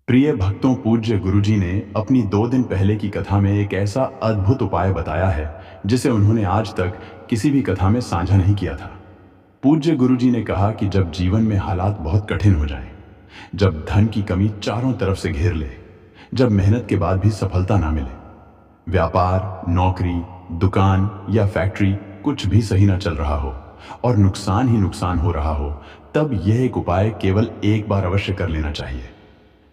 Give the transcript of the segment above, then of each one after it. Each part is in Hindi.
प्रिय भक्तों, पूज्य गुरुजी ने अपनी 2 दिन पहले की कथा में एक ऐसा अद्भुत उपाय बताया है जिसे उन्होंने आज तक किसी भी कथा में साझा नहीं किया था। पूज्य गुरुजी ने कहा कि जब जीवन में हालात बहुत कठिन हो जाएं, जब धन की कमी चारों तरफ से घेर ले, जब मेहनत के बाद भी सफलता ना मिले, व्यापार, नौकरी, दुकान या फैक्ट्री कुछ भी सही ना चल रहा हो और नुकसान ही नुकसान हो रहा हो, तब यह एक उपाय केवल एक बार अवश्य कर लेना चाहिए।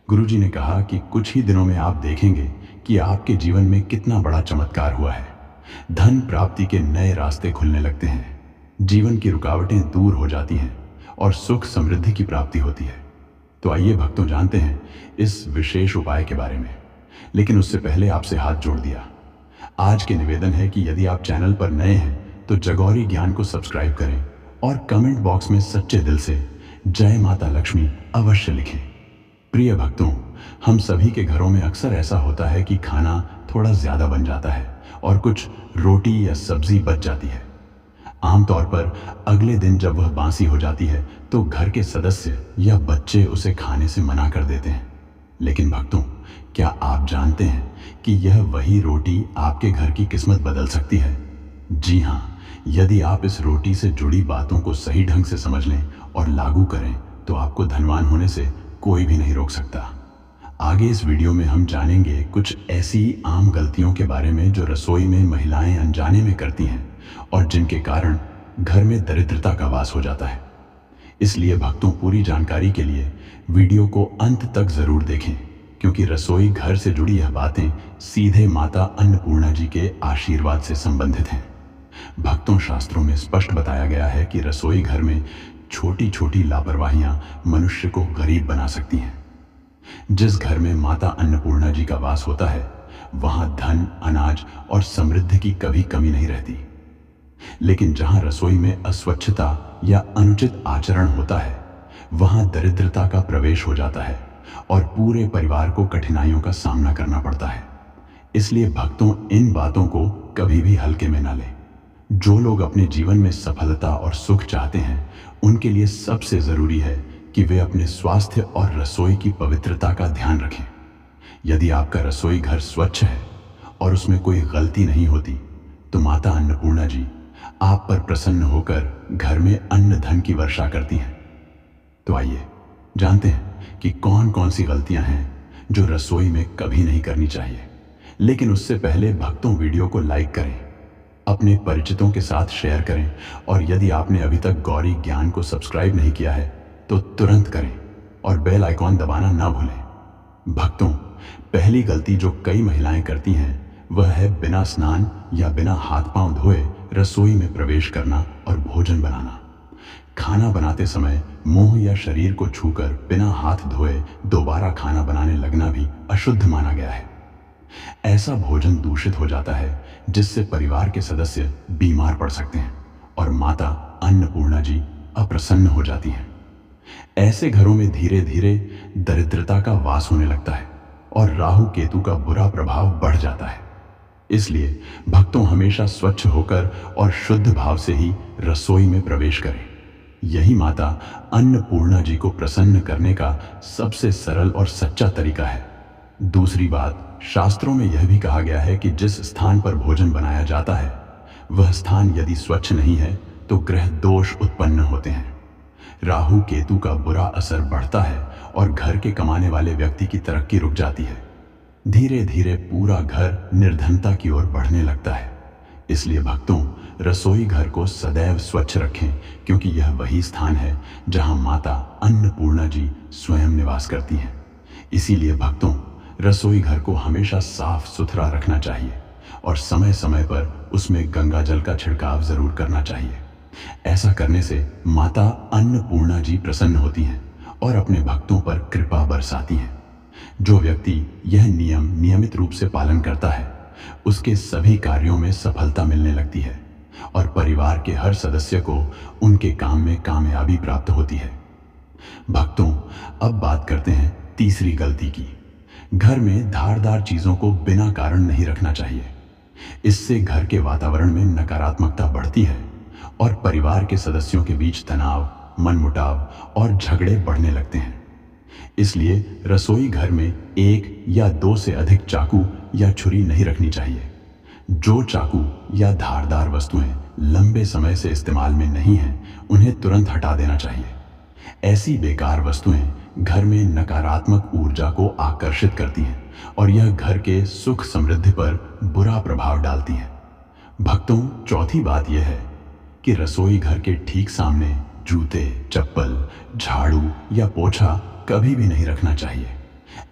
गुरुजी ने कहा कि कुछ ही दिनों में आप देखेंगे कि आपके जीवन में कितना बड़ा चमत्कार हुआ है। धन प्राप्ति के नए रास्ते खुलने लगते हैं, जीवन की रुकावटें दूर हो जाती हैं और सुख समृद्धि की प्राप्ति होती है। तो आइए भक्तों, जानते हैं इस विशेष उपाय के बारे में। लेकिन उससे पहले आपसे हाथ जोड़ दिया। आज के निवेदन है कि यदि आप चैनल पर नए हैं तो जगौरी ज्ञान को सब्सक्राइब करें और कमेंट बॉक्स में सच्चे दिल से जय माता लक्ष्मी अवश्य लिखें। प्रिय भक्तों, हम सभी के घरों में अक्सर ऐसा होता है कि खाना थोड़ा ज़्यादा बन जाता है और कुछ रोटी या सब्जी बच जाती है। आमतौर पर अगले दिन जब वह बासी हो जाती है तो घर के सदस्य या बच्चे उसे खाने से मना कर देते हैं। लेकिन भक्तों, क्या आप जानते हैं कि यह वही रोटी आपके घर की किस्मत बदल सकती है? जी हाँ, यदि आप इस रोटी से जुड़ी बातों को सही ढंग से समझ लें और लागू करें तो आपको धनवान होने से कोई भी नहीं रोक सकता। आगे इस वीडियो में हम जानेंगे कुछ ऐसी आम गलतियों के बारे में जो रसोई में महिलाएं अनजाने में करती हैं और जिनके कारण घर में दरिद्रता का वास हो जाता है। इसलिए भक्तों, पूरी जानकारी के लिए वीडियो को अंत तक जरूर देखें, क्योंकि रसोई घर से जुड़ी यह बातें सीधे माता अन्नपूर्णा जी के आशीर्वाद से संबंधित हैं। भक्तों, शास्त्रों में स्पष्ट बताया गया है कि रसोई घर में छोटी छोटी लापरवाहियां मनुष्य को गरीब बना सकती हैं। जिस घर में माता अन्नपूर्णा जी का वास होता है वहां धन, अनाज और समृद्धि की कभी कमी नहीं रहती। लेकिन जहां रसोई में अस्वच्छता या अनुचित आचरण होता है वहां दरिद्रता का प्रवेश हो जाता है और पूरे परिवार को कठिनाइयों का सामना करना पड़ता है। इसलिए भक्तों, इन बातों को कभी भी हल्के में ना लें। जो लोग अपने जीवन में सफलता और सुख चाहते हैं उनके लिए सबसे जरूरी है कि वे अपने स्वास्थ्य और रसोई की पवित्रता का ध्यान रखें। यदि आपका रसोई घर स्वच्छ है और उसमें कोई गलती नहीं होती तो माता अन्नपूर्णा जी आप पर प्रसन्न होकर घर में अन्न धन की वर्षा करती हैं। तो आइए जानते हैं कि कौन कौन सी गलतियां हैं जो रसोई में कभी नहीं करनी चाहिए। लेकिन उससे पहले भक्तों, वीडियो को लाइक करें, अपने परिचितों के साथ शेयर करें और यदि आपने अभी तक गौरी ज्ञान को सब्सक्राइब नहीं किया है तो तुरंत करें और बेल आइकॉन दबाना ना भूलें। भक्तों, पहली गलती जो कई महिलाएं करती हैं वह है बिना स्नान या बिना हाथ पांव धोए रसोई में प्रवेश करना और भोजन बनाना। खाना बनाते समय मुंह या शरीर को छूकर बिना हाथ धोए दोबारा खाना बनाने लगना भी अशुद्ध माना गया है। ऐसा भोजन दूषित हो जाता है जिससे परिवार के सदस्य बीमार पड़ सकते हैं और माता अन्नपूर्णा जी अप्रसन्न हो जाती हैं। ऐसे घरों में धीरे धीरे दरिद्रता का वास होने लगता है और राहु केतु का बुरा प्रभाव बढ़ जाता है। इसलिए भक्तों, हमेशा स्वच्छ होकर और शुद्ध भाव से ही रसोई में प्रवेश करें। यही माता अन्नपूर्णा जी को प्रसन्न करने का सबसे सरल और सच्चा तरीका है। दूसरी बात, शास्त्रों में यह भी कहा गया है कि जिस स्थान पर भोजन बनाया जाता है वह स्थान यदि स्वच्छ नहीं है तो ग्रह दोष उत्पन्न होते हैं। राहु केतु का बुरा असर बढ़ता है और घर के कमाने वाले व्यक्ति की तरक्की रुक जाती है। धीरे धीरे पूरा घर निर्धनता की ओर बढ़ने लगता है। इसलिए भक्तों, रसोई घर को सदैव स्वच्छ रखें, क्योंकि यह वही स्थान है जहां माता अन्नपूर्णा जी स्वयं निवास करती हैं। इसीलिए भक्तों, रसोई घर को हमेशा साफ सुथरा रखना चाहिए और समय समय पर उसमें गंगा जल का छिड़काव जरूर करना चाहिए। ऐसा करने से माता अन्नपूर्णा जी प्रसन्न होती हैं और अपने भक्तों पर कृपा बरसाती हैं। जो व्यक्ति यह नियम नियमित रूप से पालन करता है उसके सभी कार्यों में सफलता मिलने लगती है और परिवार के हर सदस्य को उनके काम में कामयाबी प्राप्त होती है। भक्तों, अब बात करते हैं तीसरी गलती की। घर में धारदार चीजों को बिना कारण नहीं रखना चाहिए। इससे घर के वातावरण में नकारात्मकता बढ़ती है और परिवार के सदस्यों के बीच तनाव, मनमुटाव और झगड़े बढ़ने लगते हैं। इसलिए रसोई घर में एक या दो से अधिक चाकू या छुरी नहीं रखनी चाहिए। जो चाकू या धारदार वस्तुएं लंबे समय से इस्तेमाल में नहीं हैं, उन्हें तुरंत हटा देना चाहिए। ऐसी बेकार वस्तुएं घर में नकारात्मक ऊर्जा को आकर्षित करती हैं और यह घर के सुख समृद्धि पर बुरा प्रभाव डालती हैं। भक्तों, चौथी बात यह है कि रसोई घर के ठीक सामने जूते, चप्पल, झाड़ू या पोछा कभी भी नहीं रखना चाहिए।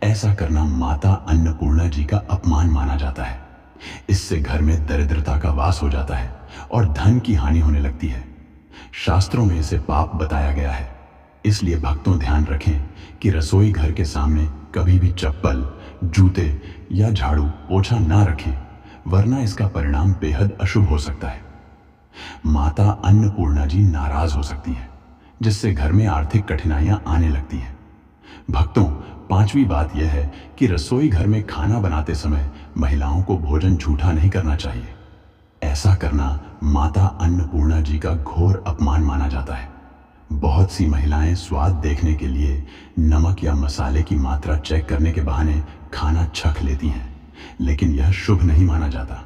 ऐसा करना माता अन्नपूर्णा जी का अपमान माना जाता है। इससे घर में दरिद्रता का वास हो जाता है और धन की हानि होने लगती है। शास्त्रों में इसे पाप बताया गया है। इसलिए भक्तों, ध्यान रखें कि रसोई घर के सामने कभी भी चप्पल, जूते या झाड़ू पोछा ना रखें, वरना इसका परिणाम बेहद अशुभ हो सकता है। माता अन्नपूर्णा जी नाराज हो सकती हैं, जिससे घर में आर्थिक कठिनाइयां आने लगती हैं। भक्तों, पांचवी बात यह है कि रसोई घर में खाना बनाते समय महिलाओं को भोजन झूठा नहीं करना चाहिए। ऐसा करना माता अन्नपूर्णा जी का घोर अपमान माना जाता है। बहुत सी महिलाएं स्वाद देखने के लिए नमक या मसाले की मात्रा चेक करने के बहाने खाना छक लेती हैं, लेकिन यह शुभ नहीं माना जाता।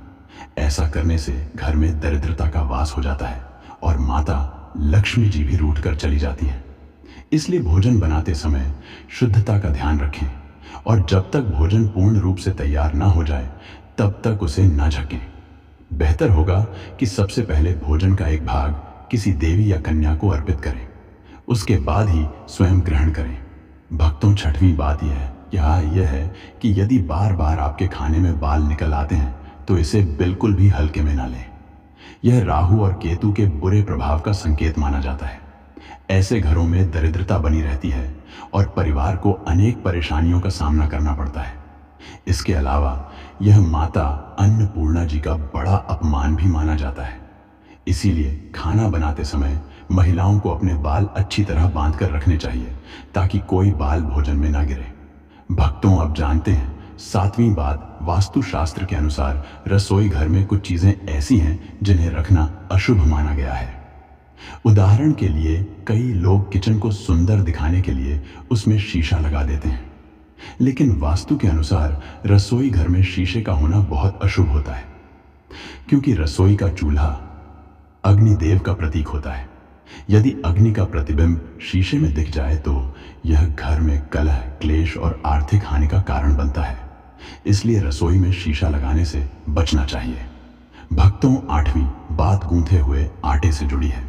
ऐसा करने से घर में दरिद्रता का वास हो जाता है और माता लक्ष्मी जी भी रूठ कर चली जाती हैं। इसलिए भोजन बनाते समय शुद्धता का ध्यान रखें और जब तक भोजन पूर्ण रूप से तैयार ना हो जाए तब तक उसे ना झकें। बेहतर होगा कि सबसे पहले भोजन का एक भाग किसी देवी या कन्या को अर्पित करें, उसके बाद ही स्वयं ग्रहण करें। भक्तों, छठवीं बात यह है कि यदि बार बार आपके खाने में बाल निकल आते हैं तो इसे बिल्कुल भी हल्के में ना लें। यह राहु और केतु के बुरे प्रभाव का संकेत माना जाता है। ऐसे घरों में दरिद्रता बनी रहती है और परिवार को अनेक परेशानियों का सामना करना पड़ता है। इसके अलावा यह माता अन्नपूर्णा जी का बड़ा अपमान भी माना जाता है। इसीलिए खाना बनाते समय महिलाओं को अपने बाल अच्छी तरह बांध कर रखने चाहिए ताकि कोई बाल भोजन में ना गिरे। भक्तों, अब जानते हैं सातवीं बात, वास्तुशास्त्र के अनुसार रसोई घर में कुछ चीजें ऐसी हैं जिन्हें रखना अशुभ माना गया है। उदाहरण के लिए, कई लोग किचन को सुंदर दिखाने के लिए उसमें शीशा लगा देते हैं, लेकिन वास्तु के अनुसार रसोई घर में शीशे का होना बहुत अशुभ होता है, क्योंकि रसोई का चूल्हा अग्निदेव का प्रतीक होता है। यदि अग्नि का प्रतिबिंब शीशे में दिख जाए तो यह घर में कलह, क्लेश और आर्थिक हानि का कारण बनता है। इसलिए रसोई में शीशा लगाने से बचना चाहिए। भक्तों, आठवीं बात गूंथे हुए आटे से जुड़ी है।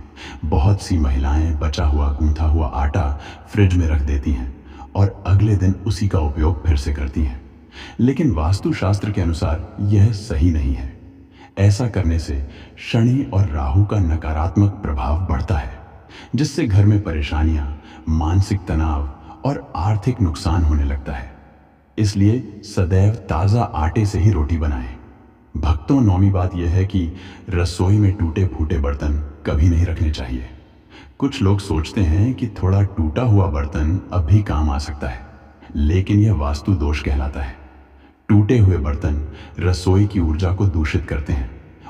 बहुत सी महिलाएं बचा हुआ गूंथा हुआ आटा फ्रिज में रख देती हैं और अगले दिन उसी का उपयोग फिर से करती हैं, लेकिन वास्तुशास्त्र के अनुसार यह सही नहीं है। ऐसा करने से शनि और राहु का नकारात्मक प्रभाव बढ़ता है, जिससे घर में परेशानियां, मानसिक तनाव और आर्थिक नुकसान होने लगता है। इसलिए सदैव ताज़ा आटे से ही रोटी बनाएं। भक्तों, नौवीं बात यह है कि रसोई में टूटे फूटे बर्तन कभी नहीं रखने चाहिए। कुछ लोग सोचते हैं कि थोड़ा टूटा हुआ बर्तन अब भी काम आ सकता है, लेकिन यह वास्तु दोष कहलाता है। टूटे हुए बर्तन रसोई की ऊर्जा को दूषित करते हैं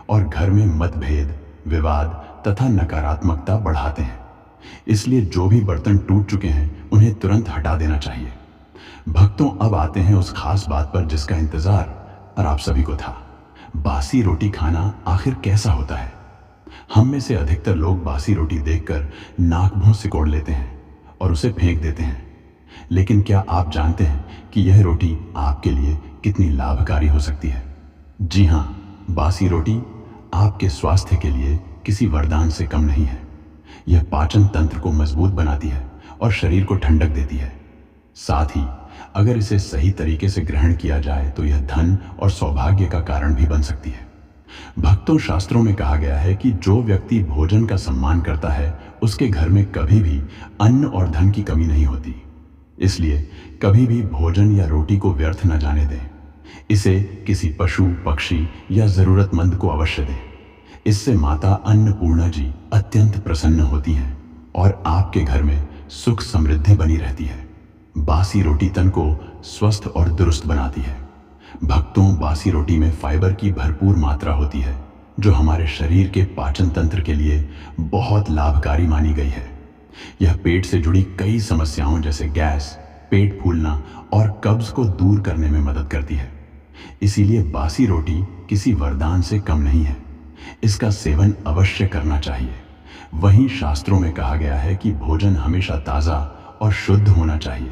और घर में मतभेद, विवाद तथा नकारात्मकता बढ़ाते हैं। इसलिए जो भी बर्तन टूट चुके हैं उन्हें तुरंत हटा देना चाहिए। भक्तों, अब आते हैं उस खास बात पर जिसका इंतजार और आप सभी को था। बासी रोटी खाना आखिर कैसा होता है? हम में से अधिकतर लोग बासी रोटी देखकर नाक मुंह सिकोड़ लेते हैं और उसे फेंक देते हैं, लेकिन क्या आप जानते हैं कि यह रोटी आपके लिए कितनी लाभकारी हो सकती है? जी हाँ, बासी रोटी आपके स्वास्थ्य के लिए किसी वरदान से कम नहीं है। यह पाचन तंत्र को मजबूत बनाती है और शरीर को ठंडक देती है। साथ ही अगर इसे सही तरीके से ग्रहण किया जाए तो यह धन और सौभाग्य का कारण भी बन सकती है। भक्तों, शास्त्रों में कहा गया है कि जो व्यक्ति भोजन का सम्मान करता है उसके घर में कभी भी अन्न और धन की कमी नहीं होती। इसलिए कभी भी भोजन या रोटी को व्यर्थ न जाने दें। इसे किसी पशु, पक्षी या जरूरतमंद को अवश्य दें। इससे माता अन्नपूर्णा जी अत्यंत प्रसन्न होती हैं और आपके घर में सुख समृद्धि बनी रहती है। बासी रोटी तन को स्वस्थ और दुरुस्त बनाती है। भक्तों, बासी रोटी में फाइबर की भरपूर मात्रा होती है, जो हमारे शरीर के पाचन तंत्र के लिए बहुत लाभकारी मानी गई है। यह पेट से जुड़ी कई समस्याओं जैसे गैस, पेट फूलना और कब्ज को दूर करने में मदद करती है। इसीलिए बासी रोटी किसी वरदान से कम नहीं है, इसका सेवन अवश्य करना चाहिए। वहीं शास्त्रों में कहा गया है कि भोजन हमेशा ताज़ा और शुद्ध होना चाहिए,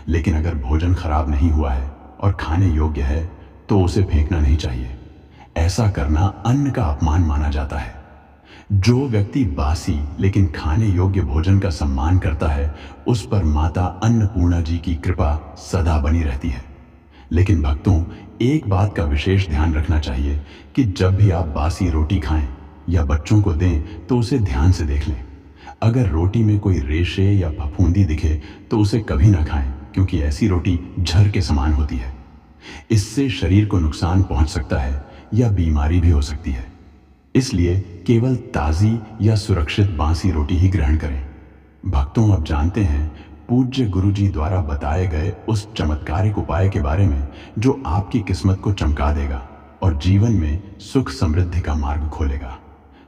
लेकिन अगर भोजन खराब नहीं हुआ है और खाने योग्य है तो उसे फेंकना नहीं चाहिए। ऐसा करना अन्न का अपमान माना जाता है। जो व्यक्ति बासी लेकिन खाने योग्य भोजन का सम्मान करता है, उस पर माता अन्नपूर्णा जी की कृपा सदा बनी रहती है। लेकिन भक्तों, एक बात का विशेष ध्यान रखना चाहिए कि जब भी आप बासी रोटी खाएं या बच्चों को दें तो उसे ध्यान से देख लें। अगर रोटी में कोई रेशे या फफूंदी दिखे तो उसे कभी ना खाएं, क्योंकि ऐसी रोटी जहर के समान होती है। इससे शरीर को नुकसान पहुंच सकता है या बीमारी भी हो सकती है। इसलिए केवल ताज़ी या सुरक्षित बासी रोटी ही ग्रहण करें। भक्तों, अब जानते हैं पूज्य गुरुजी द्वारा बताए गए उस चमत्कारिक उपाय के बारे में जो आपकी किस्मत को चमका देगा और जीवन में सुख समृद्धि का मार्ग खोलेगा।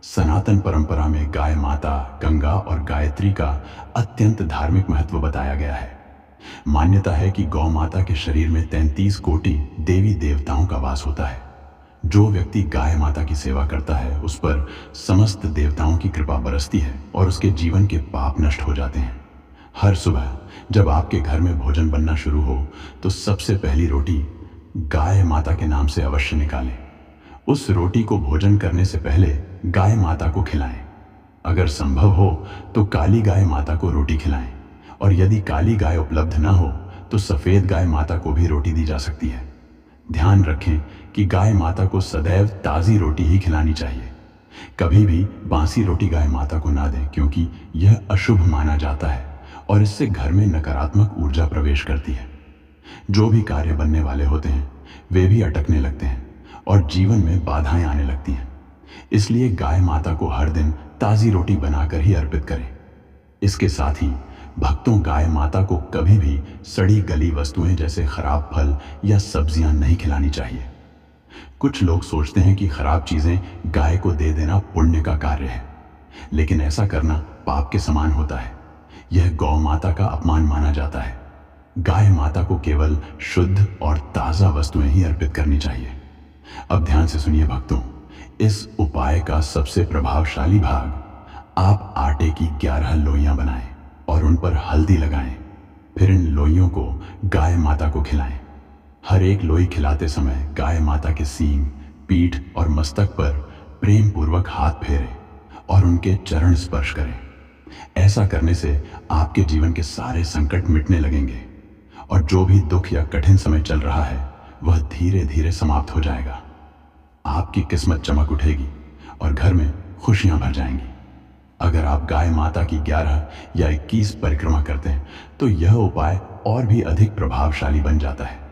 सनातन परंपरा में गाय माता, गंगा और गायत्री का अत्यंत धार्मिक महत्व बताया गया है। मान्यता है कि गौ माता के शरीर में 33 कोटि देवी देवताओं का वास होता है। जो व्यक्ति गाय माता की सेवा करता है उस पर समस्त देवताओं की कृपा बरसती है और उसके जीवन के पाप नष्ट हो जाते हैं। हर सुबह जब आपके घर में भोजन बनना शुरू हो तो सबसे पहली रोटी गाय माता के नाम से अवश्य निकालें। उस रोटी को भोजन करने से पहले गाय माता को खिलाएं। अगर संभव हो तो काली गाय माता को रोटी खिलाएं, और यदि काली गाय उपलब्ध न हो तो सफ़ेद गाय माता को भी रोटी दी जा सकती है। ध्यान रखें कि गाय माता को सदैव ताज़ी रोटी ही खिलानी चाहिए। कभी भी बासी रोटी गाय माता को ना दें, क्योंकि यह अशुभ माना जाता है और इससे घर में नकारात्मक ऊर्जा प्रवेश करती है। जो भी कार्य बनने वाले होते हैं वे भी अटकने लगते हैं और जीवन में बाधाएं आने लगती हैं। इसलिए गाय माता को हर दिन ताज़ी रोटी बनाकर ही अर्पित करें। इसके साथ ही भक्तों, गाय माता को कभी भी सड़ी गली वस्तुएं जैसे खराब फल या सब्जियां नहीं खिलानी चाहिए। कुछ लोग सोचते हैं कि खराब चीजें गाय को दे देना पुण्य का कार्य है, लेकिन ऐसा करना पाप के समान होता है। यह गौ माता का अपमान माना जाता है। गाय माता को केवल शुद्ध और ताज़ा वस्तुएं ही अर्पित करनी चाहिए। अब ध्यान से सुनिए भक्तों, इस उपाय का सबसे प्रभावशाली भाग, आप आटे की 11 लोइयां बनाएं और उन पर हल्दी लगाएं। फिर इन लोइयों को गाय माता को खिलाएं। हर एक लोई खिलाते समय गाय माता के सींग, पीठ और मस्तक पर प्रेम पूर्वक हाथ फेरें और उनके चरण स्पर्श करें। ऐसा करने से आपके जीवन के सारे संकट मिटने लगेंगे और जो भी दुख या कठिन समय चल रहा है वह धीरे धीरे समाप्त हो जाएगा। आपकी किस्मत चमक उठेगी और घर में खुशियां भर जाएंगी। अगर आप गाय माता की 11 या 21 परिक्रमा करते हैं तो यह उपाय और भी अधिक प्रभावशाली बन जाता है।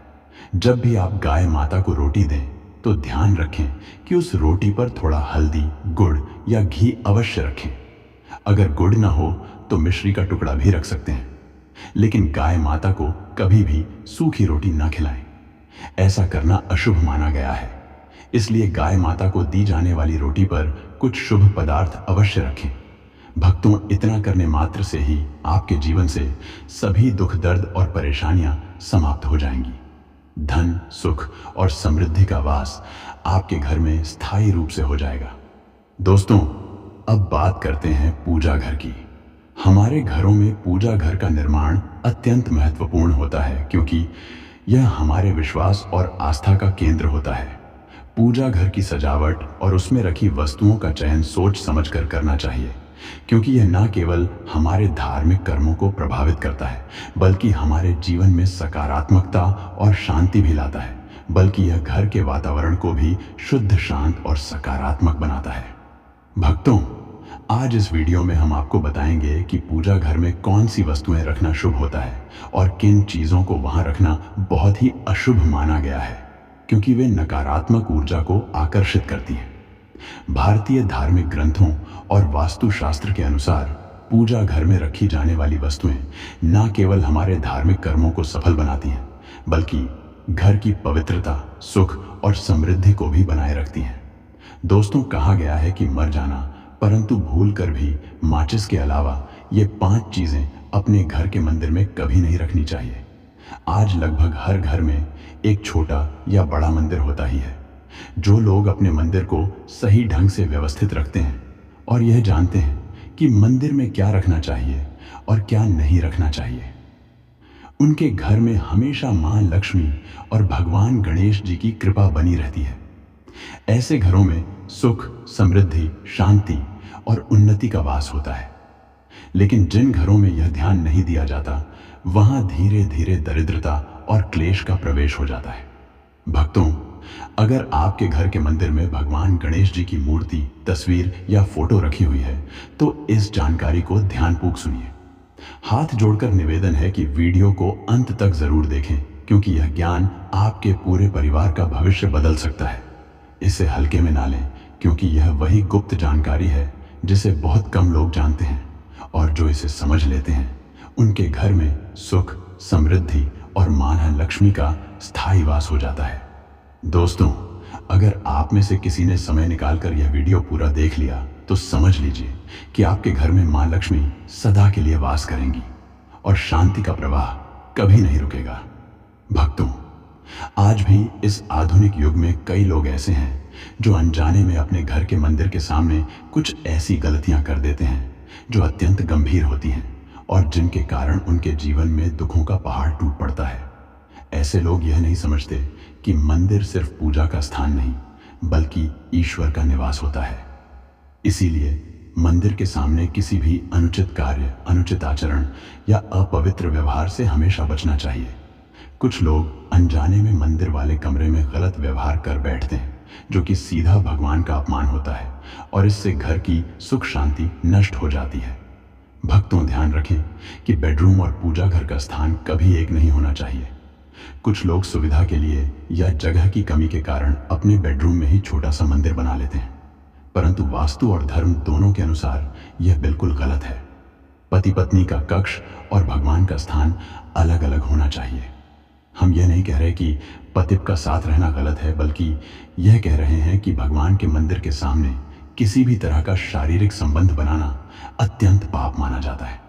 जब भी आप गाय माता को रोटी दें तो ध्यान रखें कि उस रोटी पर थोड़ा हल्दी, गुड़ या घी अवश्य रखें। अगर गुड़ ना हो तो मिश्री का टुकड़ा भी रख सकते हैं, लेकिन गाय माता को कभी भी सूखी रोटी ना खिलाएं। ऐसा करना अशुभ माना गया है। इसलिए गाय माता को दी जाने वाली रोटी पर कुछ शुभ पदार्थ अवश्य रखें। भक्तों, इतना करने मात्र से ही आपके जीवन से सभी दुख, दर्द और परेशानियां समाप्त हो जाएंगी। धन, सुख और समृद्धि का वास आपके घर में स्थायी रूप से हो जाएगा। दोस्तों, अब बात करते हैं पूजा घर की। हमारे घरों में पूजा घर का निर्माण अत्यंत महत्वपूर्ण होता है, क्योंकि यह हमारे विश्वास और आस्था का केंद्र होता है। पूजा घर की सजावट और उसमें रखी वस्तुओं का चयन सोच समझ कर करना चाहिए, क्योंकि यह न केवल हमारे धार्मिक कर्मों को प्रभावित करता है, बल्कि हमारे जीवन में सकारात्मकता और शांति भी लाता है। बल्कि यह घर के वातावरण को भी शुद्ध, शांत और सकारात्मक बनाता है। भक्तों, आज इस वीडियो में हम आपको बताएंगे कि पूजा घर में कौन सी वस्तुएं रखना शुभ होता है और किन चीज़ों को वहां रखना बहुत ही अशुभ माना गया है, क्योंकि वे नकारात्मक ऊर्जा को आकर्षित करती हैं। भारतीय धार्मिक ग्रंथों और वास्तुशास्त्र के अनुसार पूजा घर में रखी जाने वाली वस्तुएं न केवल हमारे धार्मिक कर्मों को सफल बनाती हैं, बल्कि घर की पवित्रता, सुख और समृद्धि को भी बनाए रखती हैं। दोस्तों, कहा गया है कि मर जाना, परंतु भूल कर भी माचिस के अलावा ये 5 चीज़ें अपने घर के मंदिर में कभी नहीं रखनी चाहिए। आज लगभग हर घर में एक छोटा या बड़ा मंदिर होता ही है। जो लोग अपने मंदिर को सही ढंग से व्यवस्थित रखते हैं और यह जानते हैं कि मंदिर में क्या रखना चाहिए और क्या नहीं रखना चाहिए, उनके घर में हमेशा मां लक्ष्मी और भगवान गणेश जी की कृपा बनी रहती है। ऐसे घरों में सुख, समृद्धि, शांति और उन्नति का वास होता है। लेकिन जिन घरों में यह ध्यान नहीं दिया जाता, वहां धीरे धीरे दरिद्रता और क्लेश का प्रवेश हो जाता है। भक्तों, अगर आपके घर के मंदिर में भगवान गणेश जी की मूर्ति, तस्वीर या फोटो रखी हुई है, तो इस जानकारी को ध्यानपूर्वक सुनिए। हाथ जोड़कर निवेदन है कि वीडियो को अंत तक जरूर देखें, क्योंकि यह ज्ञान आपके पूरे परिवार का भविष्य बदल सकता है। इसे हल्के में ना लें, क्योंकि यह वही गुप्त जानकारी है जिसे बहुत कम लोग जानते हैं, और जो इसे समझ लेते हैं उनके घर में सुख, समृद्धि और मां लक्ष्मी का स्थायी वास हो जाता है। दोस्तों, अगर आप में से किसी ने समय निकालकर यह वीडियो पूरा देख लिया, तो समझ लीजिए कि आपके घर में मां लक्ष्मी सदा के लिए वास करेंगी और शांति का प्रवाह कभी नहीं रुकेगा। भक्तों, आज भी इस आधुनिक युग में कई लोग ऐसे हैं जो अनजाने में अपने घर के मंदिर के सामने कुछ ऐसी गलतियां कर देते हैं जो अत्यंत गंभीर होती हैं और जिनके कारण उनके जीवन में दुखों का पहाड़ टूट पड़ता है। ऐसे लोग यह नहीं समझते कि मंदिर सिर्फ पूजा का स्थान नहीं, बल्कि ईश्वर का निवास होता है। इसीलिए मंदिर के सामने किसी भी अनुचित कार्य, अनुचित आचरण या अपवित्र व्यवहार से हमेशा बचना चाहिए। कुछ लोग अनजाने में मंदिर वाले कमरे में गलत व्यवहार कर बैठते हैं, जो कि सीधा भगवान का अपमान होता है और इससे घर की सुख शांति नष्ट हो जाती है। भक्तों, ध्यान रखें कि बेडरूम और पूजा घर का स्थान कभी एक नहीं होना चाहिए। कुछ लोग सुविधा के लिए या जगह की कमी के कारण अपने बेडरूम में ही छोटा सा मंदिर बना लेते हैं, परंतु वास्तु और धर्म दोनों के अनुसार यह बिल्कुल गलत है। पति पत्नी का कक्ष और भगवान का स्थान अलग अलग होना चाहिए। हम यह नहीं कह रहे कि पति का साथ रहना गलत है, बल्कि यह कह रहे हैं कि भगवान के मंदिर के सामने किसी भी तरह का शारीरिक संबंध बनाना अत्यंत पाप माना जाता है।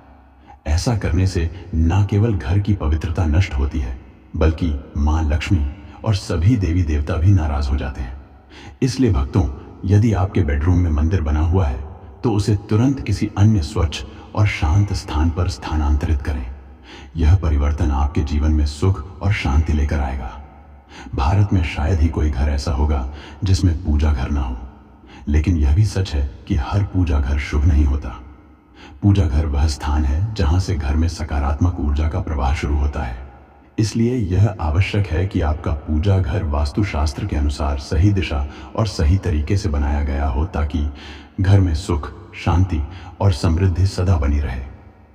ऐसा करने से न केवल घर की पवित्रता नष्ट होती है, बल्कि मां लक्ष्मी और सभी देवी देवता भी नाराज हो जाते हैं। इसलिए भक्तों, यदि आपके बेडरूम में मंदिर बना हुआ है, तो उसे तुरंत किसी अन्य स्वच्छ और शांत स्थान पर स्थानांतरित करें। यह परिवर्तन आपके जीवन में सुख और शांति लेकर आएगा। भारत में शायद ही कोई घर ऐसा होगा जिसमें पूजा घर ना हो, लेकिन यह भी सच है कि हर पूजा घर शुभ नहीं होता। पूजा घर वह स्थान है जहां से घर में सकारात्मक ऊर्जा का प्रवाह शुरू होता है। इसलिए यह आवश्यक है कि आपका पूजा घर वास्तुशास्त्र के अनुसार सही दिशा और सही तरीके से बनाया गया हो, ताकि घर में सुख, शांति और समृद्धि सदा बनी रहे।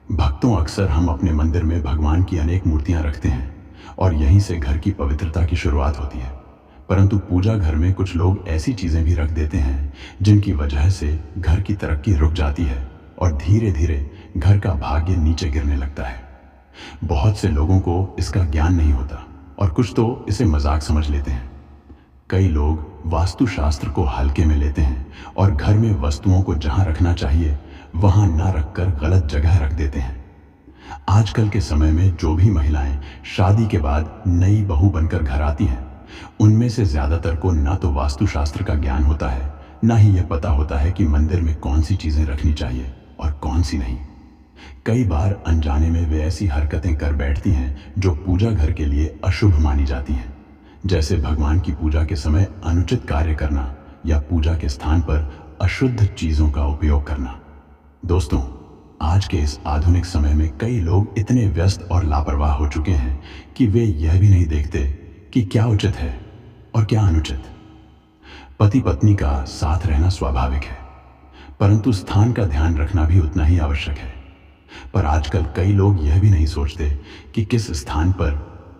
भक्तों, अक्सर हम अपने मंदिर में भगवान की अनेक मूर्तियां रखते हैं और यहीं से घर की पवित्रता की शुरुआत होती है। परंतु पूजा घर में कुछ लोग ऐसी चीजें भी रख देते हैं जिनकी वजह से घर की तरक्की रुक जाती है और धीरे धीरे घर का भाग्य नीचे गिरने लगता है। बहुत से लोगों को इसका ज्ञान नहीं होता और कुछ तो इसे मजाक समझ लेते हैं। कई लोग वास्तुशास्त्र को हल्के में लेते हैं और घर में वस्तुओं को जहां रखना चाहिए वहां ना रखकर गलत जगह रख देते हैं। आजकल के समय में जो भी महिलाएं शादी के बाद नई बहू बनकर घर आती हैं, उनमें से ज्यादातर को ना तो वास्तुशास्त्र का ज्ञान होता है, ना ही यह पता होता है कि मंदिर में कौन सी चीजें रखनी चाहिए और कौन सी नहीं। कई बार अनजाने में वे ऐसी हरकतें कर बैठती हैं जो पूजा घर के लिए अशुभ मानी जाती हैं, जैसे भगवान की पूजा के समय अनुचित कार्य करना या पूजा के स्थान पर अशुद्ध चीजों का उपयोग करना। दोस्तों, आज के इस आधुनिक समय में कई लोग इतने व्यस्त और लापरवाह हो चुके हैं कि वे यह भी नहीं देखते कि क्या उचित है और क्या अनुचित। पति पत्नी का साथ रहना स्वाभाविक है, परंतु स्थान का ध्यान रखना भी उतना ही आवश्यक है। पर आजकल कई लोग यह भी नहीं सोचते कि किस स्थान पर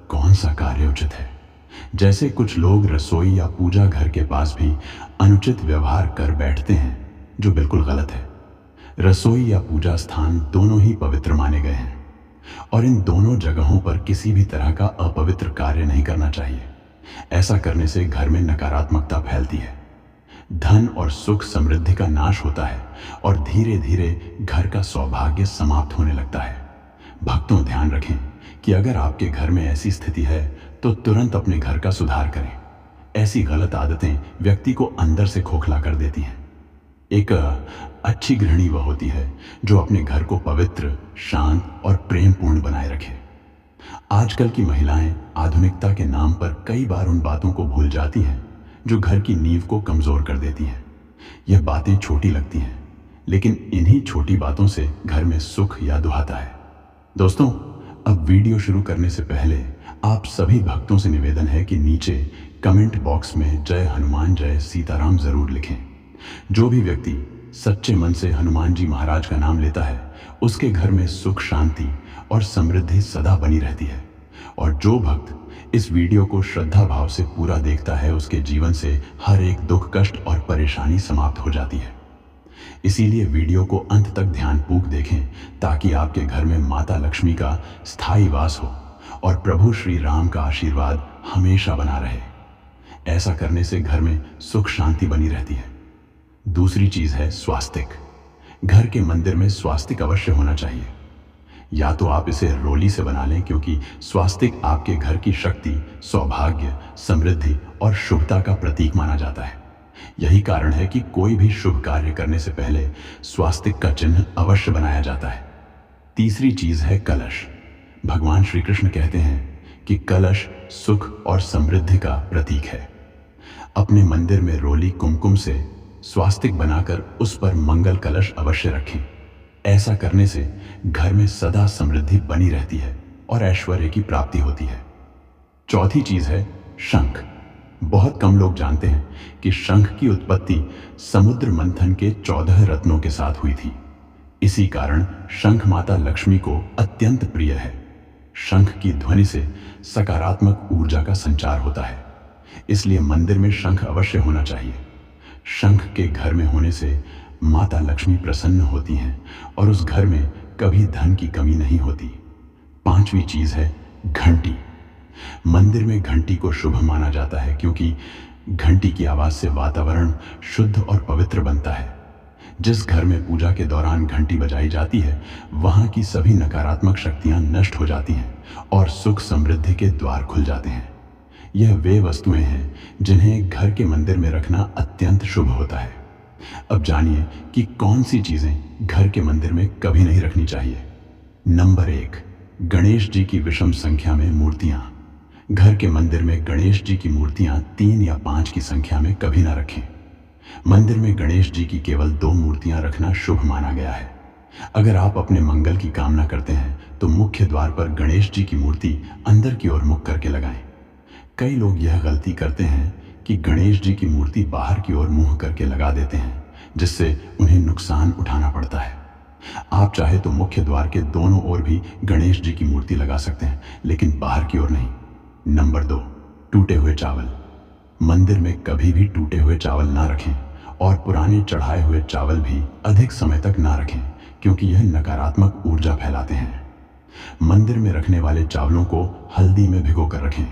कौन सा कार्य उचित है। जैसे कुछ लोग रसोई या पूजा घर के पास भी अनुचित व्यवहार कर बैठते हैं, जो बिल्कुल गलत है। रसोई या पूजा स्थान दोनों ही पवित्र माने गए हैं और इन दोनों जगहों पर किसी भी तरह का अपवित्र कार्य नहीं करना चाहिए। ऐसा करने से घर में नकारात्मकता फैलती है, धन और सुख समृद्धि का नाश होता है और धीरे धीरे घर का सौभाग्य समाप्त होने लगता है। भक्तों, ध्यान रखें कि अगर आपके घर में ऐसी स्थिति है तो तुरंत अपने घर का सुधार करें। ऐसी गलत आदतें व्यक्ति को अंदर से खोखला कर देती हैं। एक अच्छी गृहिणी वह होती है जो अपने घर को पवित्र, शांत और प्रेमपूर्ण बनाए रखे। आजकल की महिलाएं आधुनिकता के नाम पर कई बार उन बातों को भूल जाती हैं जो घर की नींव को कमजोर कर देती हैं। यह बातें छोटी लगती हैं, लेकिन इन्हीं छोटी बातों से घर में सुख याद आता है। दोस्तों, अब वीडियो शुरू करने से पहले आप सभी भक्तों से निवेदन है कि नीचे कमेंट बॉक्स में जय हनुमान जय सीताराम जरूर लिखें। जो भी व्यक्ति सच्चे मन से हनुमान जी महाराज का नाम लेता है उसके घर में सुख, शांति और समृद्धि सदा बनी रहती है। और जो भक्त इस वीडियो को श्रद्धा भाव से पूरा देखता है उसके जीवन से हर एक दुख, कष्ट और परेशानी समाप्त हो जाती है। इसीलिए वीडियो को अंत तक ध्यानपूर्वक देखें ताकि आपके घर में माता लक्ष्मी का स्थायी वास हो और प्रभु श्री राम का आशीर्वाद हमेशा बना रहे। ऐसा करने से घर में सुख, शांति बनी रहती है। दूसरी चीज है स्वास्तिक। घर के मंदिर में स्वास्तिक अवश्य होना चाहिए। या तो आप इसे रोली से बना लें, क्योंकि स्वास्तिक आपके घर की शक्ति, सौभाग्य, समृद्धि और शुभता का प्रतीक माना जाता है। यही कारण है कि कोई भी शुभ कार्य करने से पहले स्वास्तिक का चिन्ह अवश्य बनाया जाता है। तीसरी चीज है कलश। भगवान श्री कृष्ण कहते हैं कि कलश सुख और समृद्धि का प्रतीक है। अपने मंदिर में रोली कुमकुम से स्वास्तिक बनाकर उस पर मंगल कलश अवश्य रखें। ऐसा करने से घर में सदा समृद्धि बनी रहती है और ऐश्वर्य की प्राप्ति होती है। चौथी चीज है शंख। बहुत कम लोग जानते हैं कि शंख की उत्पत्ति समुद्र मंथन के 14 रत्नों के साथ हुई थी। इसी कारण शंख माता लक्ष्मी को अत्यंत प्रिय है। शंख की ध्वनि से सकारात्मक ऊर्जा का संचार होता है, इसलिए मंदिर में शंख अवश्य होना चाहिए। शंख के घर में होने से माता लक्ष्मी प्रसन्न होती हैं और उस घर में कभी धन की कमी नहीं होती। पांचवी चीज है घंटी। मंदिर में घंटी को शुभ माना जाता है, क्योंकि घंटी की आवाज से वातावरण शुद्ध और पवित्र बनता है। जिस घर में पूजा के दौरान घंटी बजाई जाती है वहां की सभी नकारात्मक शक्तियां नष्ट हो जाती हैं और सुख समृद्धि के द्वार खुल जाते हैं। यह वे वस्तुएं हैं जिन्हें घर के मंदिर में रखना अत्यंत शुभ होता है। अब जानिए कि कौन सी चीजें घर के मंदिर में कभी नहीं रखनी चाहिए। नंबर 1, गणेश जी की विषम संख्या में मूर्तियां। घर के मंदिर में गणेश जी की मूर्तियां 3 या 5 की संख्या में कभी ना रखें। मंदिर में गणेश जी की केवल 2 मूर्तियां रखना शुभ माना गया है। अगर आप अपने मंगल की कामना करते हैं तो मुख्य द्वार पर गणेश जी की मूर्ति अंदर की ओर मुख करके लगाएं। कई लोग यह गलती करते हैं कि गणेश जी की मूर्ति बाहर की ओर मुंह करके लगा देते हैं, जिससे उन्हें नुकसान उठाना पड़ता है। आप चाहे तो मुख्य द्वार के दोनों ओर भी गणेश जी की मूर्ति लगा सकते हैं, लेकिन बाहर की ओर नहीं। नंबर 2, टूटे हुए चावल। मंदिर में कभी भी टूटे हुए चावल ना रखें और पुराने चढ़ाए हुए चावल भी अधिक समय तक ना रखें, क्योंकि यह नकारात्मक ऊर्जा फैलाते हैं। मंदिर में रखने वाले चावलों को हल्दी में भिगोकर रखें,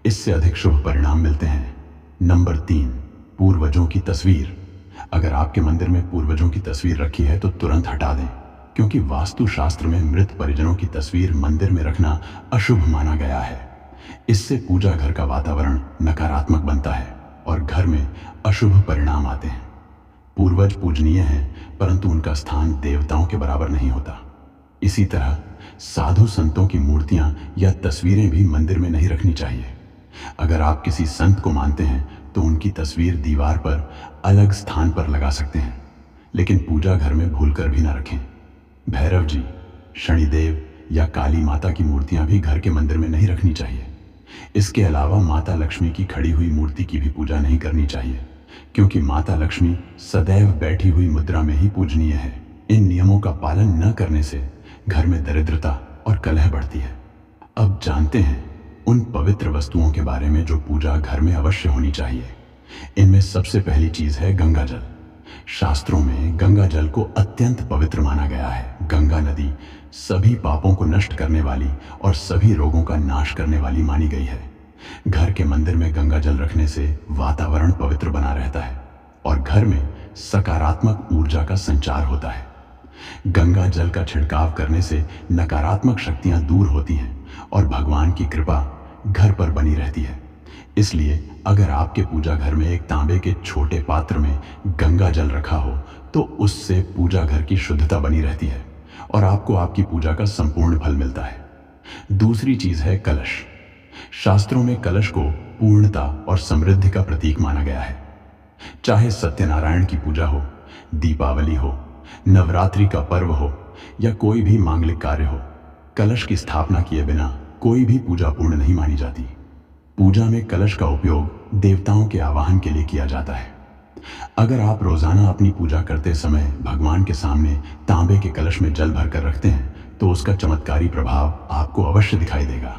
इससे अधिक शुभ परिणाम मिलते हैं। नंबर 3, पूर्वजों की तस्वीर। अगर आपके मंदिर में पूर्वजों की तस्वीर रखी है तो तुरंत हटा दें, क्योंकि वास्तु शास्त्र में मृत परिजनों की तस्वीर मंदिर में रखना अशुभ माना गया है। इससे पूजा घर का वातावरण नकारात्मक बनता है और घर में अशुभ परिणाम आते हैं। पूर्वज पूजनीय हैं, परंतु उनका स्थान देवताओं के बराबर नहीं होता। इसी तरह साधु संतों की मूर्तियां या तस्वीरें भी मंदिर में नहीं रखनी चाहिए। अगर आप किसी संत को मानते हैं तो उनकी तस्वीर दीवार पर अलग स्थान पर लगा सकते हैं, लेकिन पूजा घर में भूलकर भी ना रखें। भैरव जी, शनिदेव या काली माता की मूर्तियां भी घर के मंदिर में नहीं रखनी चाहिए। इसके अलावा माता लक्ष्मी की खड़ी हुई मूर्ति की भी पूजा नहीं करनी चाहिए, क्योंकि माता लक्ष्मी सदैव बैठी हुई मुद्रा में ही पूजनीय है। इन नियमों का पालन न करने से घर में दरिद्रता और कलह बढ़ती है। अब जानते हैं उन पवित्र वस्तुओं के बारे में जो पूजा घर में अवश्य होनी चाहिए। इनमें सबसे पहली चीज है गंगा जल। शास्त्रों में गंगा जल को अत्यंत पवित्र माना गया है। गंगा नदी सभी पापों को नष्ट करने वाली और सभी रोगों का नाश करने वाली मानी गई है। घर के मंदिर में गंगा जल रखने से वातावरण पवित्र बना रहता है और घर में सकारात्मक ऊर्जा का संचार होता है। गंगा जल का छिड़काव करने से नकारात्मक शक्तियां दूर होती हैं और भगवान की कृपा घर पर बनी रहती है। इसलिए अगर आपके पूजा घर में एक तांबे के छोटे पात्र में गंगा जल रखा हो तो उससे पूजा घर की शुद्धता बनी रहती है और आपको आपकी पूजा का संपूर्ण फल मिलता है। दूसरी चीज है कलश। शास्त्रों में कलश को पूर्णता और समृद्धि का प्रतीक माना गया है। चाहे सत्यनारायण की पूजा हो, दीपावली हो, नवरात्रि का पर्व हो या कोई भी मांगलिक कार्य हो, कलश की स्थापना किए बिना कोई भी पूजा पूर्ण नहीं मानी जाती। पूजा में कलश का उपयोग देवताओं के आवाहन के लिए किया जाता है। अगर आप रोजाना अपनी पूजा करते समय भगवान के सामने तांबे के कलश में जल भरकर रखते हैं तो उसका चमत्कारी प्रभाव आपको अवश्य दिखाई देगा।